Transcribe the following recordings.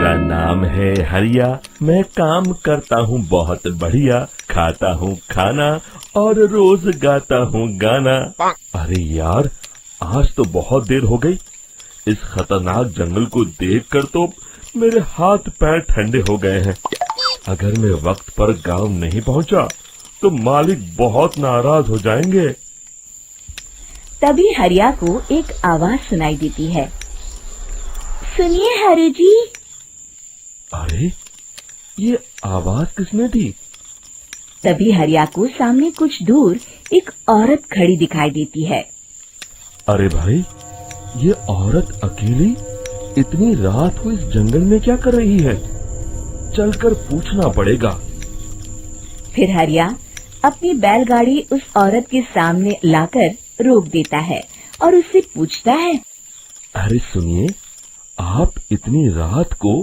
मेरा नाम है हरिया, मैं काम करता हूँ बहुत बढ़िया, खाता हूँ खाना और रोज गाता हूँ गाना। अरे यार, आज तो बहुत देर हो गई। इस खतरनाक जंगल को देखकर तो मेरे हाथ पैर ठंडे हो गए हैं। अगर मैं वक्त पर गांव नहीं पहुंचा तो मालिक बहुत नाराज हो जाएंगे। तभी हरिया को एक आवाज सुनाई देती है। सुनिए हरि जी। अरे, ये आवाज किसने दी? तभी हरिया को सामने कुछ दूर एक औरत खड़ी दिखाई देती है। अरे भाई, ये औरत अकेली इतनी रात को इस जंगल में क्या कर रही है? चलकर पूछना पड़ेगा। फिर हरिया अपनी बैलगाड़ी उस औरत के सामने लाकर रोक देता है और उससे पूछता है। अरे सुनिए, आप इतनी रात को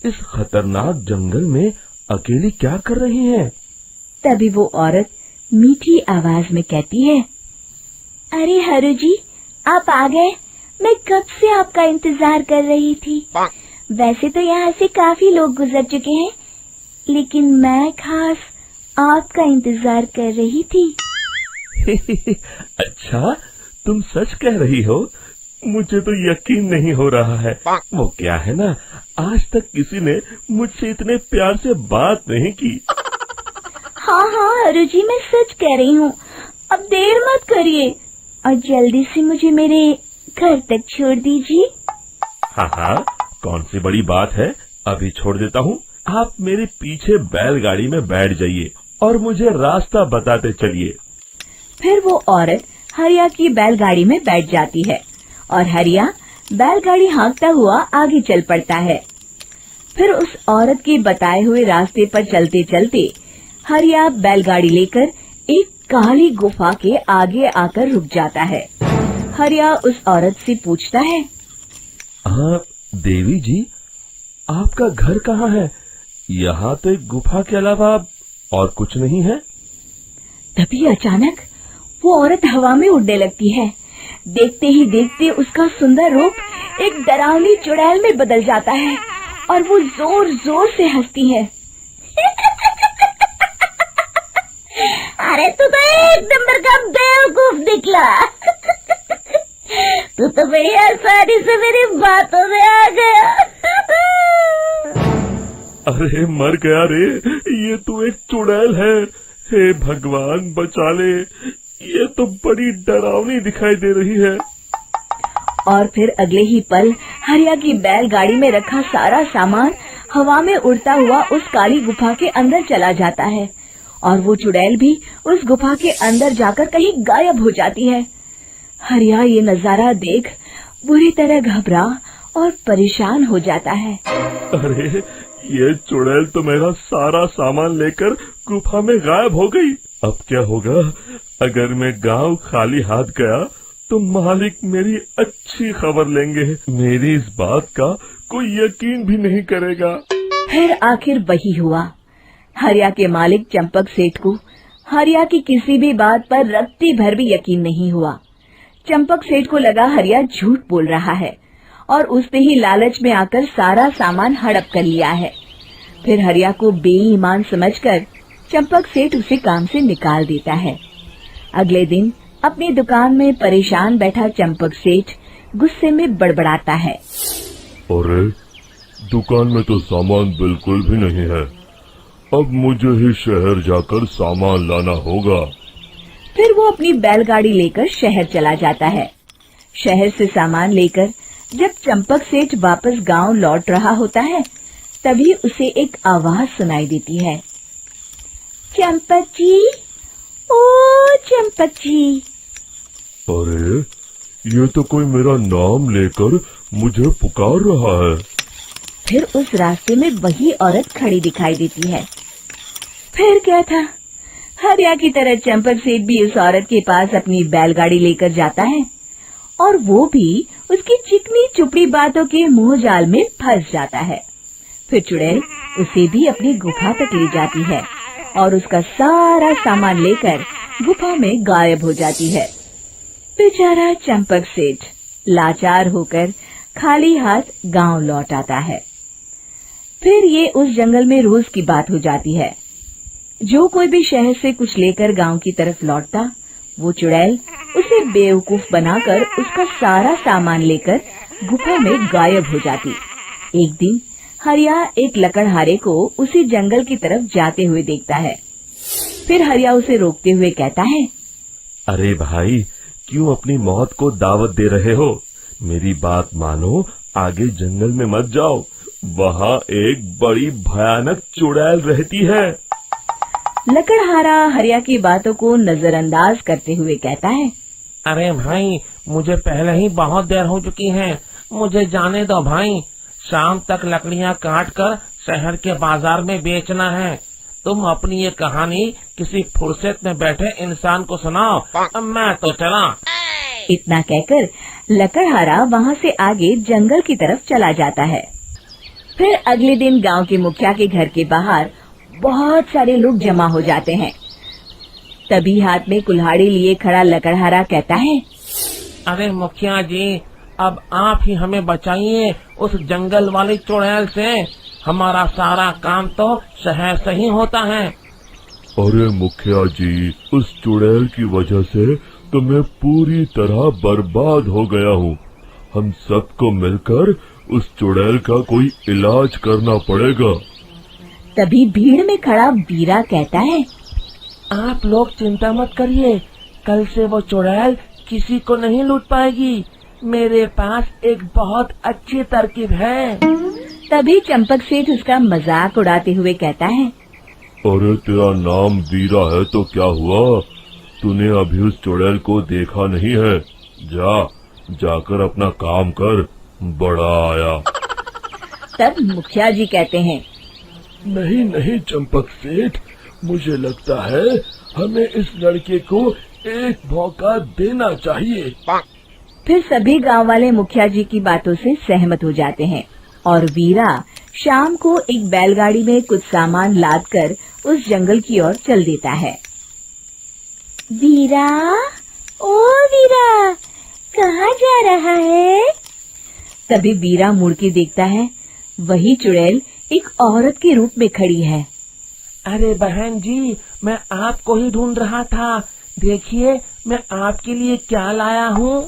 इस खतरनाक जंगल में अकेली क्या कर रही हैं? तभी वो औरत मीठी आवाज में कहती है। अरे हरु जी, आप आ गए। मैं कब से आपका इंतजार कर रही थी। वैसे तो यहाँ से काफी लोग गुजर चुके हैं, लेकिन मैं खास आपका इंतजार कर रही थी। अच्छा, तुम सच कह रही हो? मुझे तो यकीन नहीं हो रहा है। वो क्या है ना, आज तक किसी ने मुझसे इतने प्यार से बात नहीं की। हाँ हाँ हरु जी, मैं सच कह रही हूँ। अब देर मत करिए और जल्दी से मुझे मेरे घर तक छोड़ दीजिए। हाँ हाँ, कौन सी बड़ी बात है, अभी छोड़ देता हूँ। आप मेरे पीछे बैलगाड़ी में बैठ जाइए और मुझे रास्ता बताते चलिए। फिर वो औरत हरिया की बैलगाड़ी में बैठ जाती है और हरिया बैलगाड़ी हाँकता हुआ आगे चल पड़ता है। फिर उस औरत के बताए हुए रास्ते पर चलते चलते हरिया बैलगाड़ी लेकर एक काली गुफा के आगे आकर रुक जाता है। हरिया उस औरत से पूछता है। हाँ देवी जी, आपका घर कहाँ है? यहाँ तो एक गुफा के अलावा और कुछ नहीं है। तभी अचानक वो औरत हवा में उड़ने लगती है। देखते ही देखते उसका सुंदर रूप एक डरावनी चुड़ैल में बदल जाता है और वो जोर जोर से हंसती है। अरे तू तो एक नंबर का बेवकूफ निकला। तू तो बड़ी आसानी से मेरी बातों में आ गया। अरे मर गया रे, ये तो एक चुड़ैल है। हे भगवान बचा ले, ये तो बड़ी डरावनी दिखाई दे रही है। और फिर अगले ही पल हरिया की बैलगाड़ी में रखा सारा सामान हवा में उड़ता हुआ उस काली गुफा के अंदर चला जाता है और वो चुड़ैल भी उस गुफा के अंदर जाकर कहीं गायब हो जाती है। हरिया ये नजारा देख बुरी तरह घबरा और परेशान हो जाता है। अरे, ये चुड़ैल तो मेरा सारा सामान लेकर गुफा में गायब हो गई। अब क्या होगा? अगर मैं गांव खाली हाथ गया तो मालिक मेरी अच्छी खबर लेंगे। मेरी इस बात का कोई यकीन भी नहीं करेगा। फिर आखिर वही हुआ। हरिया के मालिक चंपक सेठ को हरिया की किसी भी बात पर रत्ती भर भी यकीन नहीं हुआ। चंपक सेठ को लगा हरिया झूठ बोल रहा है और उसने ही लालच में आकर सारा सामान हड़प कर लिया है। फिर हरिया को बेईमान समझकर चंपक सेठ उसे काम से निकाल देता है। अगले दिन अपनी दुकान में परेशान बैठा चंपक सेठ गुस्से में बड़बड़ाता है। अरे, दुकान में तो सामान बिल्कुल भी नहीं है। अब मुझे ही शहर जाकर सामान लाना होगा। फिर वो अपनी बैलगाड़ी लेकर शहर चला जाता है। शहर से सामान लेकर जब चंपक सेठ वापस गांव लौट रहा होता है, तभी उसे एक आवाज सुनाई देती है। चंपक जी, ओ चंपक जी। अरे, ये तो कोई मेरा नाम लेकर मुझे पुकार रहा है। फिर उस रास्ते में वही औरत खड़ी दिखाई देती है। फिर क्या था, हरिया की तरह चंपक सेठ भी उस औरत के पास अपनी बैलगाड़ी लेकर जाता है और वो भी उसकी चिकनी चुपड़ी बातों के मोह जाल में फंस जाता है। फिर चुड़ैल उसे भी अपनी गुफा तक ले जाती है और उसका सारा सामान लेकर गुफा में गायब हो जाती है। बेचारा चंपक सेठ लाचार होकर खाली हाथ गांव लौट आता है। फिर ये उस जंगल में रोज की बात हो जाती है। जो कोई भी शहर से कुछ लेकर गांव की तरफ लौटता, वो चुड़ैल उसे बेवकूफ बनाकर उसका सारा सामान लेकर गुफा में गायब हो जाती। एक दिन हरिया एक लकड़हारे को उसी जंगल की तरफ जाते हुए देखता है। फिर हरिया उसे रोकते हुए कहता है, अरे भाई, क्यों अपनी मौत को दावत दे रहे हो? मेरी बात मानो, आगे जंगल में मत जाओ, वहाँ एक बड़ी भयानक चुड़ैल रहती है। लकड़हारा हरिया की बातों को नजरअंदाज करते हुए कहता है, अरे भाई, मुझे पहले ही बहुत देर हो चुकी है, मुझे जाने दो भाई। शाम तक लकड़ियाँ काट कर शहर के बाजार में बेचना है। तुम अपनी ये कहानी किसी फुर्सत में बैठे इंसान को सुनाओ, मैं तो चला। इतना कहकर लकड़हारा वहाँ से आगे जंगल की तरफ चला जाता है। फिर अगले दिन गांव के मुखिया के घर के बाहर बहुत सारे लोग जमा हो जाते हैं। तभी हाथ में कुल्हाड़ी लिए खड़ा लकड़हारा कहता है, अरे मुखिया जी, अब आप ही हमें बचाइए उस जंगल वाली चुड़ैल से। हमारा सारा काम तो शहर से ही होता है। अरे मुखिया जी, उस चुड़ैल की वजह से तो मैं पूरी तरह बर्बाद हो गया हूँ। हम सबको मिलकर उस चुड़ैल का कोई इलाज करना पड़ेगा। तभी भीड़ में खड़ा बीरा कहता है, आप लोग चिंता मत करिए, कल से वो चुड़ैल किसी को नहीं लूट पाएगी। मेरे पास एक बहुत अच्छी तरकीब है। तभी चंपक सेठ उसका मजाक उड़ाते हुए कहता है, अरे तेरा नाम वीरा है तो क्या हुआ? तूने अभी उस चुड़ैल को देखा नहीं है? जाकर अपना काम कर, बड़ा आया। तब मुखिया जी कहते हैं, नहीं नहीं चंपक सेठ, मुझे लगता है हमें इस लड़के को एक मौका देना चाहिए। फिर सभी गांव वाले मुखिया जी की बातों से सहमत हो जाते हैं और वीरा शाम को एक बैलगाड़ी में कुछ सामान लादकर उस जंगल की ओर चल देता है। वीरा, ओ वीरा, कहाँ जा रहा है? तभी वीरा मुड़ के देखता है, वही चुड़ैल एक औरत के रूप में खड़ी है। अरे बहन जी, मैं आपको ही ढूंढ रहा था। देखिए, मैं आपके लिए क्या लाया हूँ।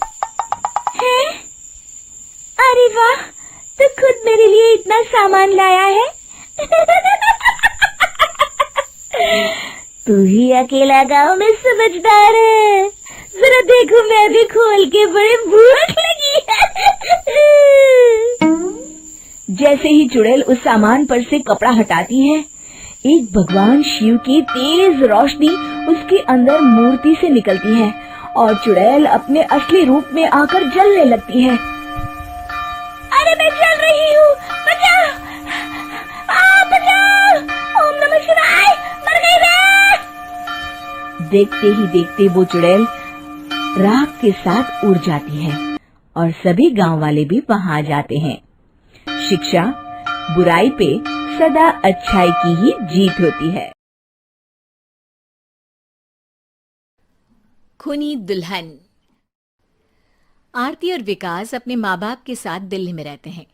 अरे वाह, तो खुद मेरे लिए इतना सामान लाया है। तू ही अकेला गांव में समझदार है। जरा देखो, मैं भी खोल के, बड़े भूख लगी है। जैसे ही चुड़ैल उस सामान पर से कपड़ा हटाती है, एक भगवान शिव की तेज रोशनी उसके अंदर मूर्ति से निकलती है और चुड़ैल अपने असली रूप में आकर जलने लगती है। अरे मैं जल रही हूँ, बचाओ! बचाओ! ओम नमः शिवाय, मर गई मैं! देखते ही देखते वो चुड़ैल राख के साथ उड़ जाती है और सभी गांव वाले भी वहां जाते हैं। शिक्षा, बुराई पे सदा अच्छाई की ही जीत होती है। खूनी दुल्हन। आरती और विकास अपने माँ बाप के साथ दिल्ली में रहते हैं।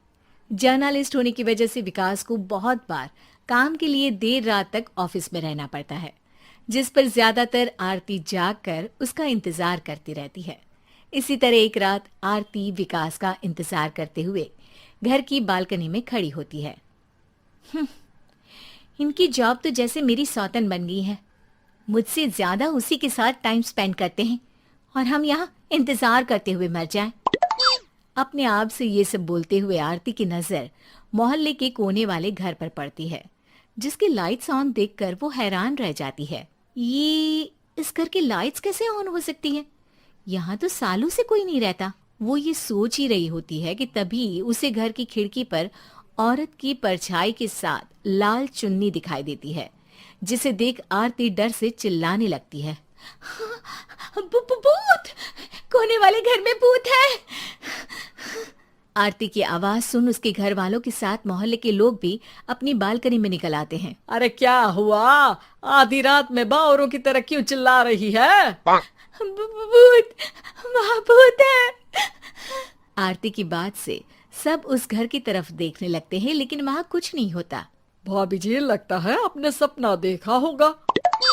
जर्नलिस्ट होने की वजह से विकास को बहुत बार काम के लिए देर रात तक ऑफिस में रहना पड़ता है, जिस पर ज्यादातर आरती जागकर उसका इंतजार करती रहती है। इसी तरह एक रात आरती विकास का इंतजार करते हुए घर की बालकनी में खड़ी होती है। इनकी जॉब तो जैसे मेरी सौतन बन गई है। मुझसे ज्यादा उसी के साथ टाइम स्पेंड करते हैं और हम यहाँ इंतजार करते हुए मर जाएं। अपने आप से ये सब बोलते हुए आरती की नजर मोहल्ले के कोने वाले घर पर पड़ती है, जिसकी लाइट्स ऑन देखकर वो हैरान रह जाती है। ये इस घर की लाइट्स कैसे ऑन हो सकती हैं? यहाँ तो सालों से कोई नहीं रहता। वो ये सोच ही रही होती है कि तभी उसे घर की खिड़की पर औरत की परछाई के साथ लाल चुन्नी दिखाई देती है, जिसे देख आरती डर से चिल्लाने लगती है। भूत! कोने वाले घर में भूत है! आरती की आवाज सुन उसके घर वालों के साथ मोहल्ले के लोग भी अपनी बालकनी में निकल आते हैं। अरे क्या हुआ? आधी रात में बावरों की तरह क्यों चिल्ला रही है? भूत! वहाँ भूत है! आरती की बात से सब उस घर की तरफ देखने लगते हैं, लेकिन वहाँ कुछ नहीं होता। भाभी जी, लगता है आपने सपना देखा होगा।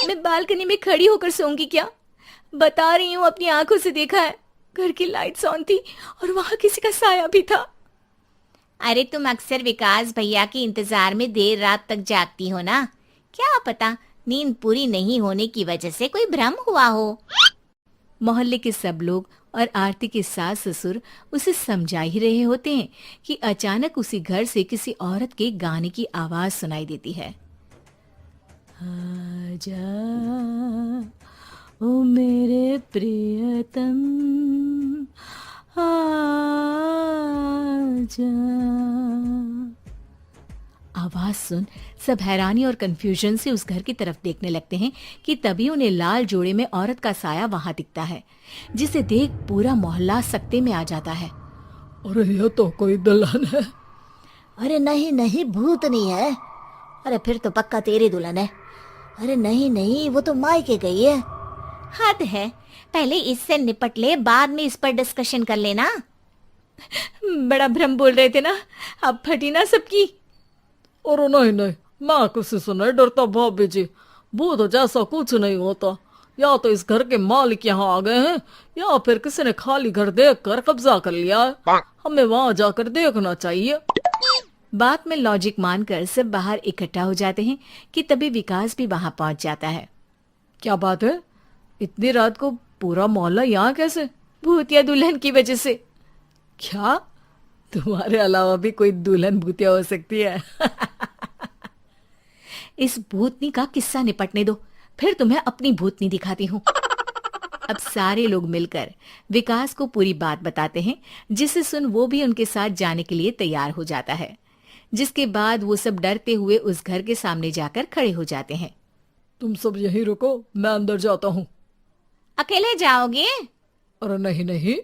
मैं बालकनी में खड़ी होकर सोऊंगी क्या? बता रही हूँ, अपनी आंखों से देखा है। घर की लाइट्स ऑन थी और वहाँ किसी का साया भी था। अरे तुम अक्सर विकास भैया के इंतजार में देर रात तक जागती हो ना, क्या पता नींद पूरी नहीं होने की वजह से कोई भ्रम हुआ हो। मोहल्ले के सब लोग और आरती के सास ससुर उसे समझा ही रहे होते हैं कि अचानक उसी घर से किसी औरत के गाने की आवाज सुनाई देती है। आजा ओ मेरे प्रियतम आजा। आवाज सुन सब हैरानी और कंफ्यूजन से उस घर की तरफ देखने लगते हैं कि तभी उन्हें लाल जोड़े में औरत का साया वहां दिखता है, जिसे देख पूरा मोहल्ला सकते में आ जाता है। अरे ये तो कोई दुल्हन है। अरे नहीं नहीं, भूतनी है। अरे फिर तो पक्का तेरी दुल्हन है। अरे नहीं नहीं, वो तो मायके गई है। हद है, पहले इससे निपट ले, बाद में इस पर डिस्कशन कर लेना। बड़ा भ्रम बोल रहे थे ना, अब फटी ना सबकी। और नहीं नहीं, मैं किसी से नहीं डरता भाभी जी। भूत जैसा कुछ नहीं होता। या तो इस घर के मालिक यहाँ आ गए हैं, या फिर किसी ने खाली घर देख कर कब्जा कर लिया है। हमें वहाँ जाकर देखना चाहिए। बात में लॉजिक मानकर सब बाहर इकट्ठा हो जाते हैं कि तभी विकास भी वहां पहुंच जाता है। क्या बात है, इतनी रात को पूरा मोहल्ला यहाँ कैसे? भूतिया दुल्हन की वजह से। क्या तुम्हारे अलावा भी कोई दुल्हन भूतिया हो सकती है? इस भूतनी का किस्सा निपटने दो, फिर तुम्हें अपनी भूतनी दिखाती हूँ। अब सारे लोग मिलकर विकास को पूरी बात बताते हैं, जिसे सुन वो भी उनके साथ जाने के लिए तैयार हो जाता है। जिसके बाद वो सब डरते हुए उस घर के सामने जाकर खड़े हो जाते हैं। तुम सब यहीं रुको, मैं अंदर जाता हूँ। अकेले जाओगे? अरे नहीं नहीं,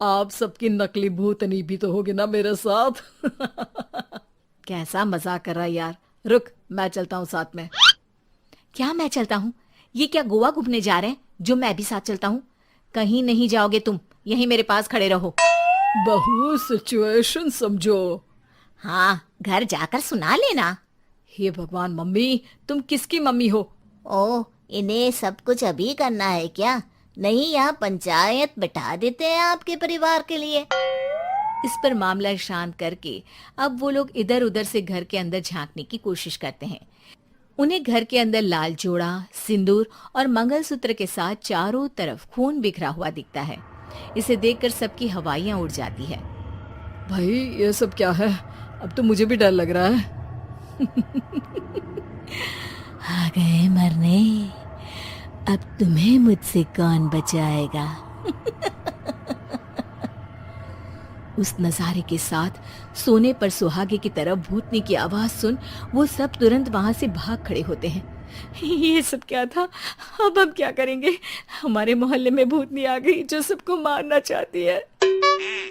आप सबकी नकली भूतनी भी तो होगी ना मेरे साथ। कैसा मजाक कर रहा है यार। रुक, मैं चलता हूँ साथ में। क्या मैं चलता हूँ? ये क्या गोवा घूमने जा रहे हैं जो मैं भी साथ चलता हूँ? कहीं नहीं जाओगे तुम, यहीं मेरे पास खड़े रहो। बहू, सिचुएशन समझो। हाँ, घर जाकर सुना लेना। हे भगवान, मम्मी तुम किसकी मम्मी हो? ओ, इन्हें सब कुछ अभी करना है क्या? नहीं, यहाँ पंचायत बिठा देते हैं आपके परिवार के लिए। इस पर मामला शांत करके अब वो लोग इधर उधर से घर के अंदर झांकने की कोशिश करते हैं। उन्हें घर के अंदर लाल जोड़ा, सिंदूर और मंगलसूत्र के साथ चारों तरफ खून बिखरा हुआ दिखता है। इसे देखकर सबकी हवाइयां उड़ जाती है। भाई ये सब क्या है? अब तो मुझे भी डर लग रहा है। आ गए मरने, अब तुम्हें मुझसे कौन बचाएगा? उस नजारे के साथ सोने पर सुहागे की तरफ भूतनी की आवाज सुन वो सब तुरंत वहां से भाग खड़े होते हैं। ये सब क्या था? अब हम क्या करेंगे? हमारे मोहल्ले में भूतनी आ गई जो सबको मारना चाहती है।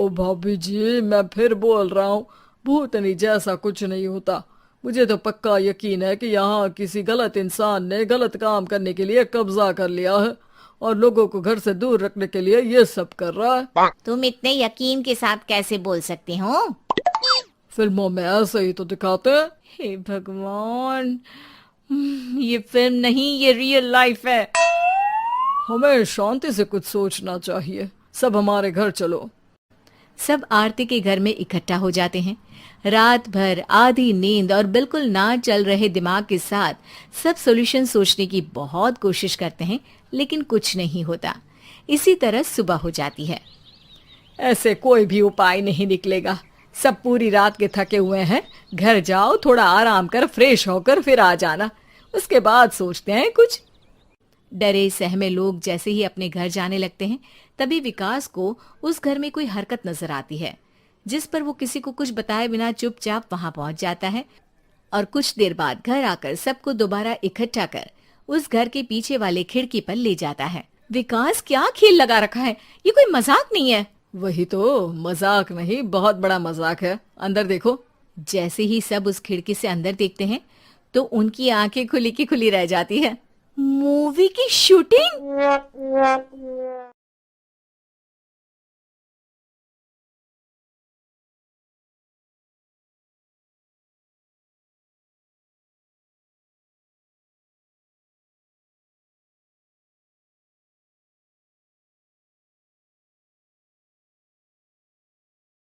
ओ भाभी जी, मैं फिर बोल रहा हूँ, भूतनी जैसा कुछ नहीं होता। मुझे तो पक्का यकीन है कि यहाँ किसी गलत इंसान ने गलत काम करने के लिए कब्जा कर लिया है और लोगों को घर से दूर रखने के लिए ये सब कर रहा है। तुम इतने यकीन के साथ कैसे बोल सकते हो? फिल्मों में ऐसे ही तो दिखाते हैं। हे भगवान, ये फिल्म नहीं, ये रियल लाइफ है। हमें शांति से कुछ सोचना चाहिए। सब हमारे घर चलो। सब आरती के घर में इकट्ठा हो जाते हैं। रात भर आधी नींद और बिल्कुल ना चल रहे दिमाग के साथ सब सॉल्यूशन सोचने की बहुत कोशिश करते हैं, लेकिन कुछ नहीं होता। इसी तरह सुबह हो जाती है। ऐसे कोई भी उपाय नहीं निकलेगा। सब पूरी रात के थके हुए हैं। घर जाओ, थोड़ा आराम कर, फ्रेश होकर फिर आ जाना। उसके बाद सोचते हैं कुछ। डरे सहमे लोग जैसे ही अपने घर जाने लगते हैं, तभी विकास को उस घर में कोई हरकत नजर आती है, जिस पर वो किसी को कुछ बताए बिना चुपचाप वहां पहुंच जाता है और कुछ देर बाद घर आकर सबको दोबारा इकट्ठा कर उस घर के पीछे वाले खिड़की पर ले जाता है। विकास, क्या खेल लगा रखा है? ये कोई मजाक नहीं है। वही तो, मजाक नहीं, बहुत बड़ा मजाक है। अंदर देखो। जैसे ही सब उस खिड़की से अंदर देखते हैं तो उनकी आंखें खुली की खुली रह जाती है। मूवी की शूटिंग?